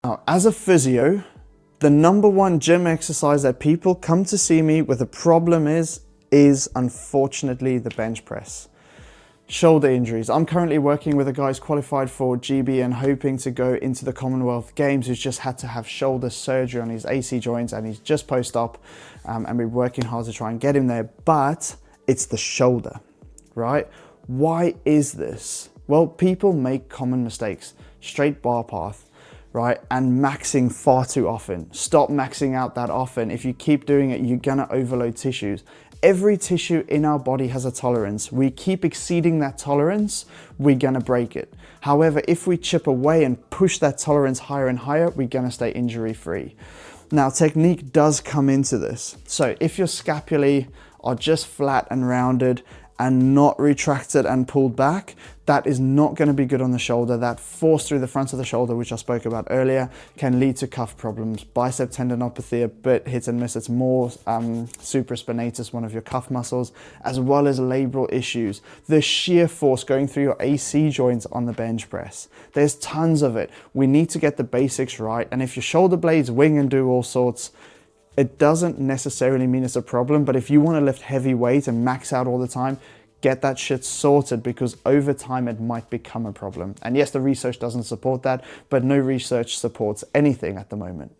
Now, as a physio, the number one gym exercise that people come to see me with a problem is unfortunately the bench press. Shoulder injuries. I'm currently working with a guy who's qualified for GB and hoping to go into the Commonwealth Games, who's just had to have shoulder surgery on his AC joints, and he's just post-op, and we're working hard to try and get him there, but it's the shoulder, right? Why is this? Well, people make common mistakes. Straight bar path, right? And maxing far too often. Stop maxing out that often. If you keep doing it, you're gonna overload tissues. Every tissue in our body has a tolerance. We keep exceeding that tolerance, we're gonna break it. However, if we chip away and push that tolerance higher and higher, we're gonna stay injury free. Now, technique does come into this. So if your scapulae are just flat and rounded and not retracted and pulled back, that is not going to be good on the shoulder. That force through the front of the shoulder, which I spoke about earlier, can lead to cuff problems. Bicep tendinopathy, a bit hit and miss. It's more supraspinatus, one of your cuff muscles, as well as labral issues. The shear force going through your AC joints on the bench press. There's tons of it. We need to get the basics right. And if your shoulder blades wing and do all sorts, it doesn't necessarily mean it's a problem, but if you want to lift heavy weight and max out all the time, get that shit sorted, because over time it might become a problem. And yes, the research doesn't support that, but no research supports anything at the moment.